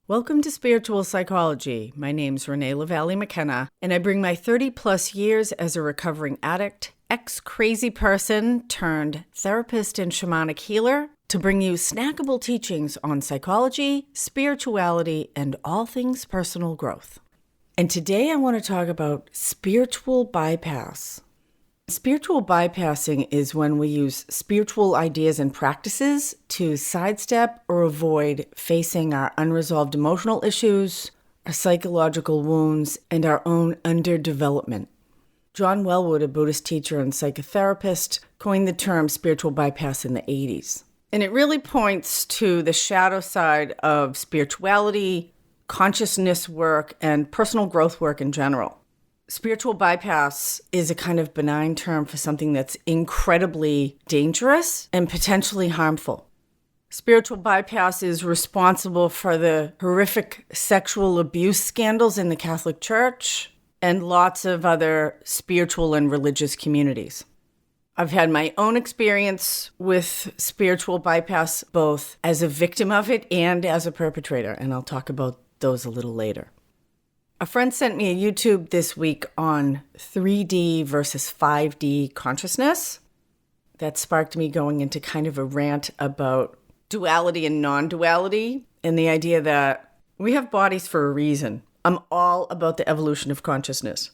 Welcome to Spiritual Psychology. My name's Renee LaValle McKenna, and I bring my 30-plus years as a recovering addict, ex-crazy person turned therapist and shamanic healer to bring you snackable teachings on psychology, spirituality, and all things personal growth. And today I want to talk about spiritual bypass. Spiritual bypassing is when we use spiritual ideas and practices to sidestep or avoid facing our unresolved emotional issues, our psychological wounds, and our own underdevelopment. John Welwood, a Buddhist teacher and psychotherapist, coined the term spiritual bypass in the 80s. And it really points to the shadow side of spirituality, consciousness work, and personal growth work in general. Spiritual bypass is a kind of benign term for something that's incredibly dangerous and potentially harmful. Spiritual bypass is responsible for the horrific sexual abuse scandals in the Catholic Church and lots of other spiritual and religious communities. I've had my own experience with spiritual bypass, both as a victim of it and as a perpetrator, and I'll talk about those a little later. A friend sent me a YouTube this week on 3D versus 5D consciousness. That sparked me going into kind of a rant about duality and non-duality and the idea that we have bodies for a reason. I'm all about the evolution of consciousness.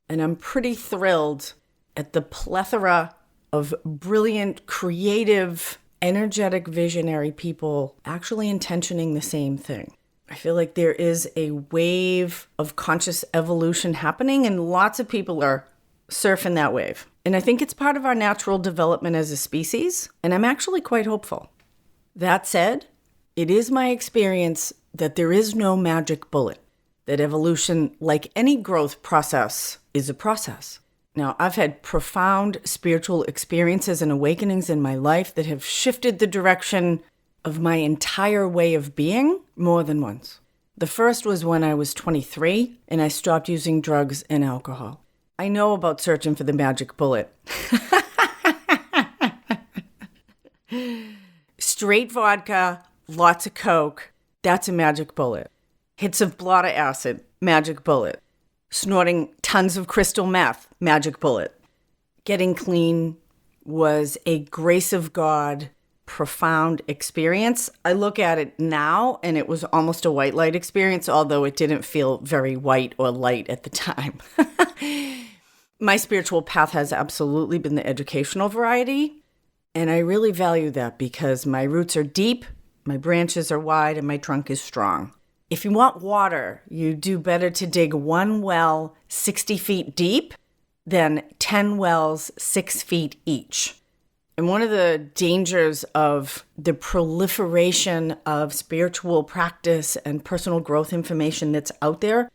And I'm pretty thrilled at the plethora of brilliant, creative, energetic, visionary people actually intentioning the same thing. I feel like there is a wave of conscious evolution happening and lots of people are surfing that wave. And I think it's part of our natural development as a species, and I'm actually quite hopeful. That said, it is my experience that there is no magic bullet, that evolution, like any growth process, is a process. Now, I've had profound spiritual experiences and awakenings in my life that have shifted the direction of my entire way of being more than once. The first was when I was 23 and I stopped using drugs and alcohol. I know about searching for the magic bullet. Straight vodka, lots of Coke, that's a magic bullet. Hits of blotter acid, magic bullet. Snorting tons of crystal meth, magic bullet. Getting clean was a grace of God, profound experience. I look at it now and it was almost a white light experience, although it didn't feel very white or light at the time. My spiritual path has absolutely been the educational variety, and I really value that because my roots are deep, my branches are wide, and my trunk is strong. If you want water, you do better to dig one well 60 feet deep than 10 wells 6 feet each. And one of the dangers of the proliferation of spiritual practice and personal growth information that's out there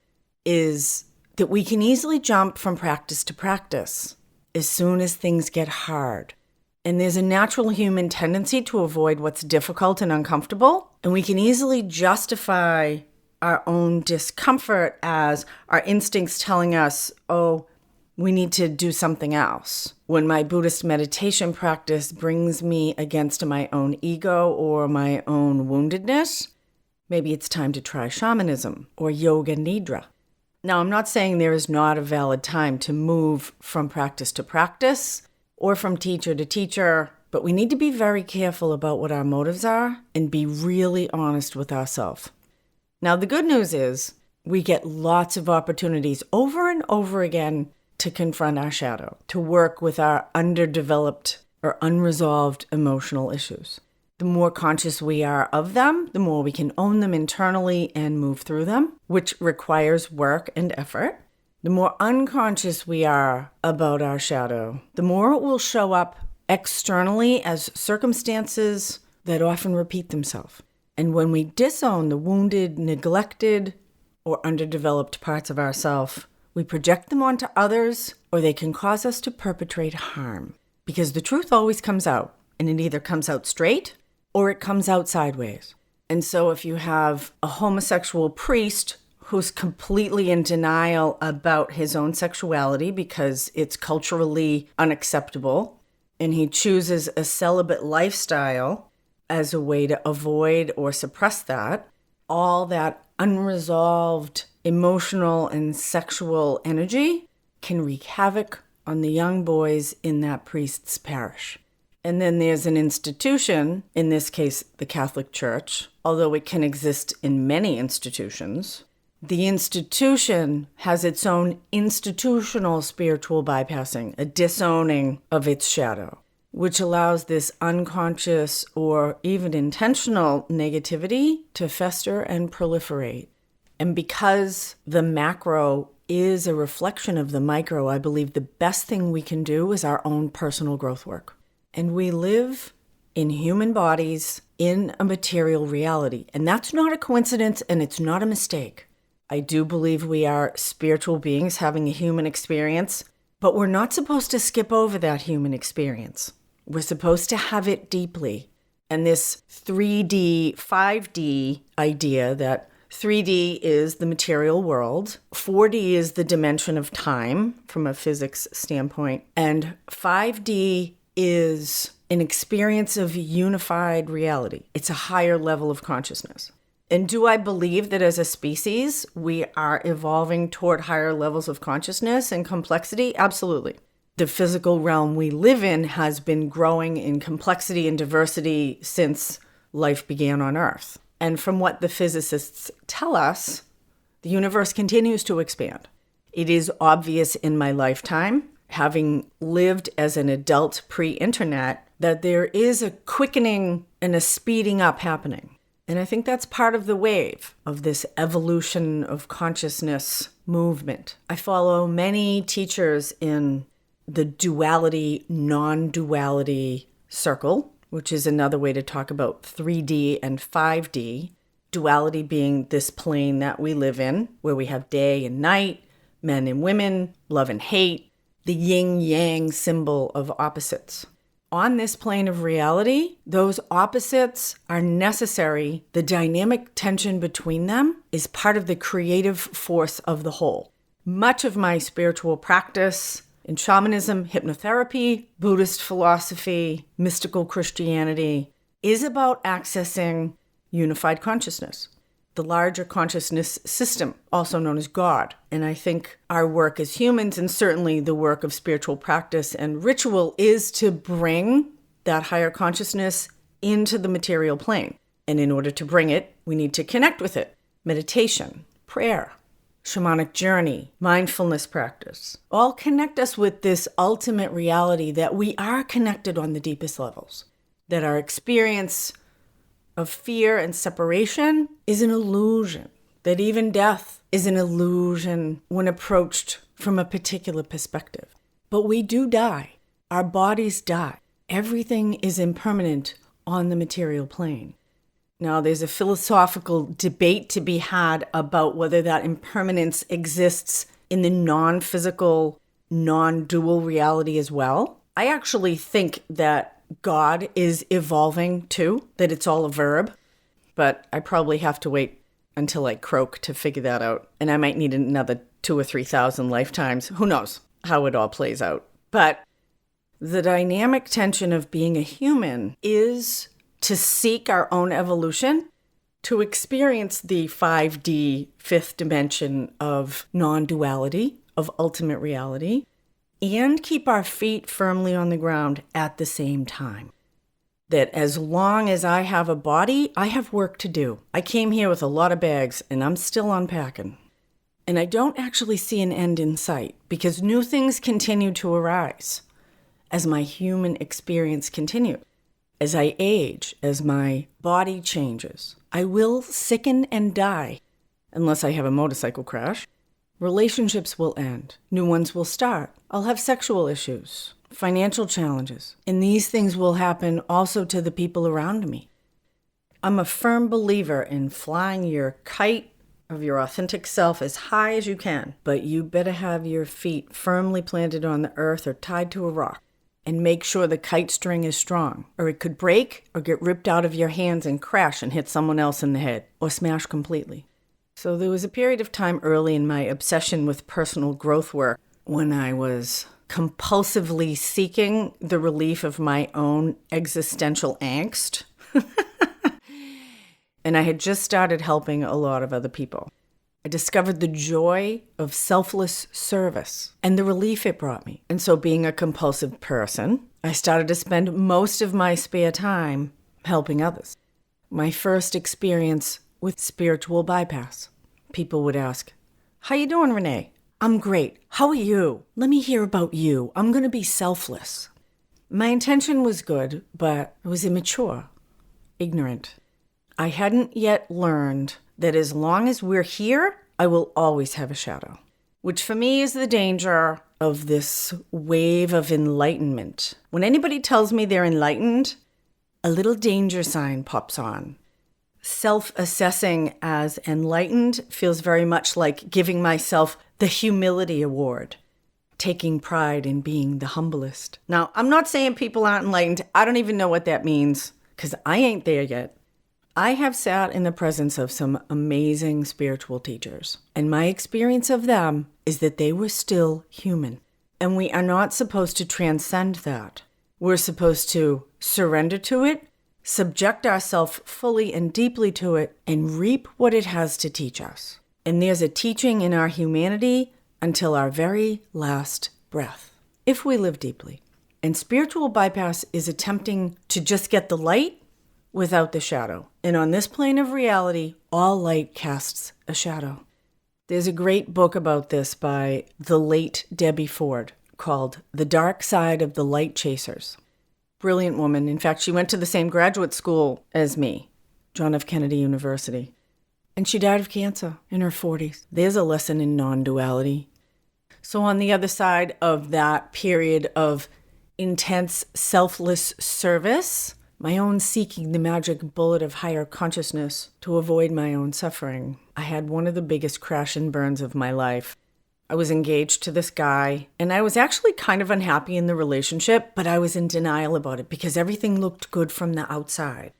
is that we can easily jump from practice to practice as soon as things get hard. And there's a natural human tendency to avoid what's difficult and uncomfortable. And we can easily justify our own discomfort as our instincts telling us, oh, we need to do something else. When my Buddhist meditation practice brings me against my own ego or my own woundedness, maybe it's time to try shamanism or yoga nidra. Now, I'm not saying there is not a valid time to move from practice to practice or from teacher to teacher, but we need to be very careful about what our motives are and be really honest with ourselves. Now, the good news is we get lots of opportunities over and over again to confront our shadow, to work with our underdeveloped or unresolved emotional issues. The more conscious we are of them, the more we can own them internally and move through them, which requires work and effort. The more unconscious we are about our shadow, the more it will show up externally as circumstances that often repeat themselves. And when we disown the wounded, neglected, or underdeveloped parts of ourselves, we project them onto others, or they can cause us to perpetrate harm. Because the truth always comes out, and it either comes out straight, or it comes out sideways. And so if you have a homosexual priest who's completely in denial about his own sexuality because it's culturally unacceptable, and he chooses a celibate lifestyle as a way to avoid or suppress that, all that unresolved emotional and sexual energy can wreak havoc on the young boys in that priest's parish. And then there's an institution, in this case, the Catholic Church, although it can exist in many institutions. The institution has its own institutional spiritual bypassing, a disowning of its shadow, which allows this unconscious or even intentional negativity to fester and proliferate. And because the macro is a reflection of the micro, I believe the best thing we can do is our own personal growth work. And we live in human bodies in a material reality. And that's not a coincidence, and it's not a mistake. I do believe we are spiritual beings having a human experience, but we're not supposed to skip over that human experience. We're supposed to have it deeply. And this 3D, 5D idea that 3D is the material world, 4D is the dimension of time from a physics standpoint, and 5D is an experience of unified reality. It's a higher level of consciousness. And do I believe that as a species, we are evolving toward higher levels of consciousness and complexity? Absolutely. The physical realm we live in has been growing in complexity and diversity since life began on Earth. And from what the physicists tell us, the universe continues to expand. It is obvious in my lifetime, having lived as an adult pre-internet, that there is a quickening and a speeding up happening. And I think that's part of the wave of this evolution of consciousness movement. I follow many teachers in the duality, non-duality circle, which is another way to talk about 3D and 5D. Duality being this plane that we live in, where we have day and night, men and women, love and hate, the yin-yang symbol of opposites. On this plane of reality, those opposites are necessary. The dynamic tension between them is part of the creative force of the whole. Much of my spiritual practice in shamanism, hypnotherapy, Buddhist philosophy, mystical Christianity is about accessing unified consciousness, the larger consciousness system, also known as God. And I think our work as humans, and certainly the work of spiritual practice and ritual, is to bring that higher consciousness into the material plane. And in order to bring it, we need to connect with it. Meditation, prayer, shamanic journey, mindfulness practice, all connect us with this ultimate reality that we are connected on the deepest levels, that our experience of fear and separation is an illusion, that even death is an illusion when approached from a particular perspective. But we do die. Our bodies die. Everything is impermanent on the material plane. Now, there's a philosophical debate to be had about whether that impermanence exists in the non-physical, non-dual reality as well. I actually think that God is evolving too, that it's all a verb, but I probably have to wait until I croak to figure that out. And I might need another 2,000 or 3,000 lifetimes. Who knows how it all plays out. But the dynamic tension of being a human is to seek our own evolution, to experience the 5D, fifth dimension of non-duality, of ultimate reality, and keep our feet firmly on the ground at the same time. That as long as I have a body, I have work to do. I came here with a lot of bags, and I'm still unpacking. And I don't actually see an end in sight, because new things continue to arise as my human experience continues. As I age, as my body changes, I will sicken and die, unless I have a motorcycle crash. Relationships will end. New ones will start. I'll have sexual issues, financial challenges, and these things will happen also to the people around me. I'm a firm believer in flying your kite of your authentic self as high as you can, but you better have your feet firmly planted on the earth or tied to a rock, and make sure the kite string is strong, or it could break or get ripped out of your hands and crash and hit someone else in the head, or smash completely. So there was a period of time early in my obsession with personal growth work when I was compulsively seeking the relief of my own existential angst. and I had just started helping a lot of other people. I discovered the joy of selfless service and the relief it brought me. And so being a compulsive person, I started to spend most of my spare time helping others. My first experience with spiritual bypass. People would ask, "How you doing, Renee?" "I'm great. How are you? Let me hear about you. I'm going to be selfless." My intention was good, but I was immature, ignorant. I hadn't yet learned that as long as we're here, I will always have a shadow, which for me is the danger of this wave of enlightenment. When anybody tells me they're enlightened, a little danger sign pops on. Self-assessing as enlightened feels very much like giving myself the humility award, taking pride in being the humblest. Now, I'm not saying people aren't enlightened. I don't even know what that means because I ain't there yet. I have sat in the presence of some amazing spiritual teachers, and my experience of them is that they were still human. And we are not supposed to transcend that. We're supposed to surrender to it, subject ourselves fully and deeply to it, and reap what it has to teach us. And there's a teaching in our humanity until our very last breath, if we live deeply. And spiritual bypass is attempting to just get the light without the shadow. And on this plane of reality, all light casts a shadow. There's a great book about this by the late Debbie Ford called The Dark Side of the Light Chasers. Brilliant woman. In fact, she went to the same graduate school as me, John F. Kennedy University. And she died of cancer in her 40s. There's a lesson in non-duality. So on the other side of that period of intense selfless service, my own seeking the magic bullet of higher consciousness to avoid my own suffering, I had one of the biggest crash and burns of my life. I was engaged to this guy, and I was actually kind of unhappy in the relationship, but I was in denial about it because everything looked good from the outside.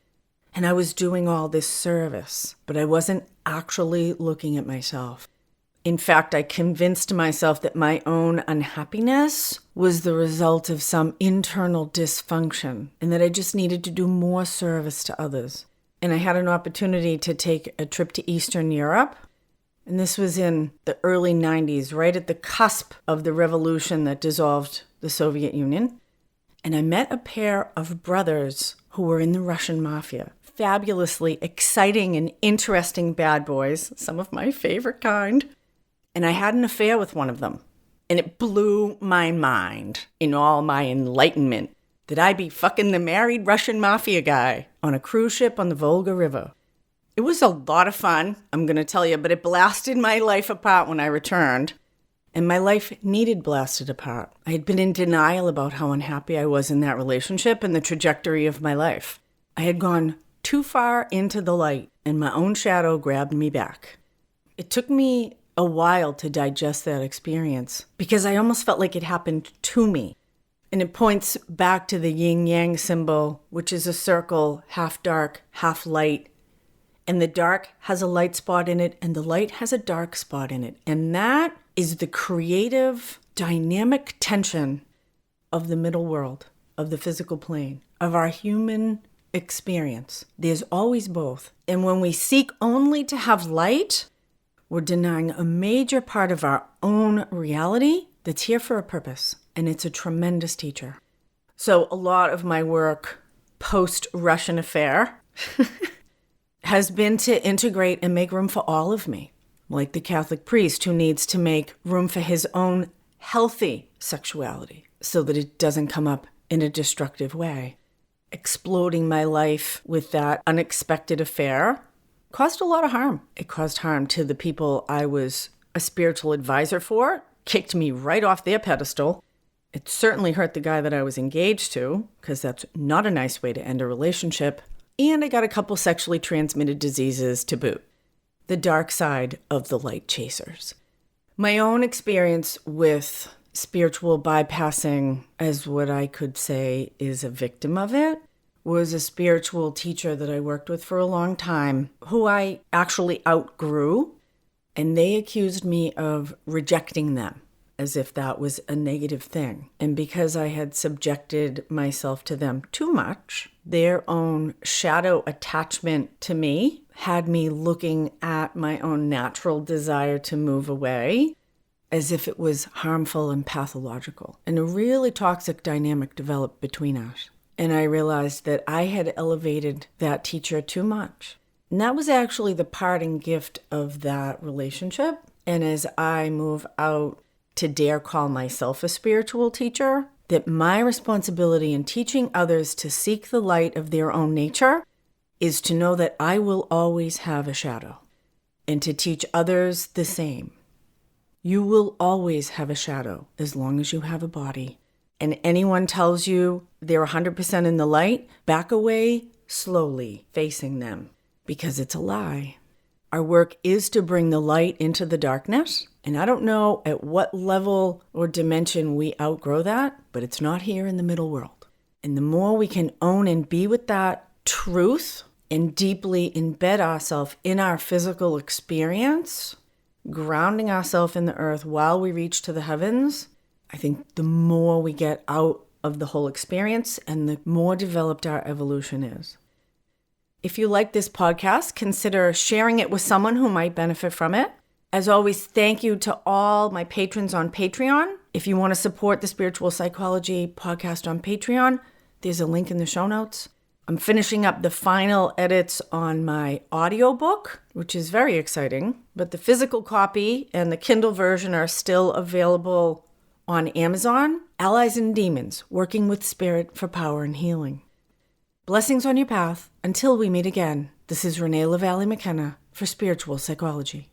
And I was doing all this service, but I wasn't actually looking at myself. In fact, I convinced myself that my own unhappiness was the result of some internal dysfunction and that I just needed to do more service to others. And I had an opportunity to take a trip to Eastern Europe. And this was in the early 90s, right at the cusp of the revolution that dissolved the Soviet Union. And I met a pair of brothers who were in the Russian mafia. Fabulously exciting and interesting bad boys, some of my favorite kind. And I had an affair with one of them. And it blew my mind in all my enlightenment that I be fucking the married Russian mafia guy on a cruise ship on the Volga River. It was a lot of fun, I'm going to tell you, but it blasted my life apart when I returned. And my life needed blasted apart. I had been in denial about how unhappy I was in that relationship and the trajectory of my life. I had gone too far into the light, and my own shadow grabbed me back. It took me a while to digest that experience because I almost felt like it happened to me. And it points back to the yin-yang symbol, which is a circle, half dark, half light. And the dark has a light spot in it, and the light has a dark spot in it. And that is the creative, dynamic tension of the middle world, of the physical plane, of our human experience. There's always both. And when we seek only to have light, we're denying a major part of our own reality that's here for a purpose. And it's a tremendous teacher. So a lot of my work post-Russian affair has been to integrate and make room for all of me, like the Catholic priest who needs to make room for his own healthy sexuality so that it doesn't come up in a destructive way. Exploding my life with that unexpected affair caused a lot of harm. It caused harm to the people I was a spiritual advisor for, kicked me right off their pedestal. It certainly hurt the guy that I was engaged to, because that's not a nice way to end a relationship. And I got a couple sexually transmitted diseases to boot. The dark side of the light chasers. My own experience with spiritual bypassing, as what I could say is a victim of it, was a spiritual teacher that I worked with for a long time, who I actually outgrew, and they accused me of rejecting them. as if that was a negative thing. And because I had subjected myself to them too much, their own shadow attachment to me had me looking at my own natural desire to move away as if it was harmful and pathological. And a really toxic dynamic developed between us. And I realized that I had elevated that teacher too much. And that was actually the parting gift of that relationship. And as I move out to dare call myself a spiritual teacher, that my responsibility in teaching others to seek the light of their own nature is to know that I will always have a shadow, and to teach others the same. You will always have a shadow as long as you have a body. And anyone tells you they're 100% in the light, back away slowly, facing them, because it's a lie. Our work is to bring the light into the darkness. And I don't know at what level or dimension we outgrow that, but it's not here in the middle world. And the more we can own and be with that truth and deeply embed ourselves in our physical experience, grounding ourselves in the earth while we reach to the heavens, I think the more we get out of the whole experience and the more developed our evolution is. If you like this podcast, consider sharing it with someone who might benefit from it. As always, thank you to all my patrons on Patreon. If you want to support the Spiritual Psychology podcast on Patreon, there's a link in the show notes. I'm finishing up the final edits on my audiobook, which is very exciting, but the physical copy and the Kindle version are still available on Amazon. Allies and Demons, Working with Spirit for Power and Healing. Blessings on your path. Until we meet again, this is Renee LaValle McKenna for Spiritual Psychology.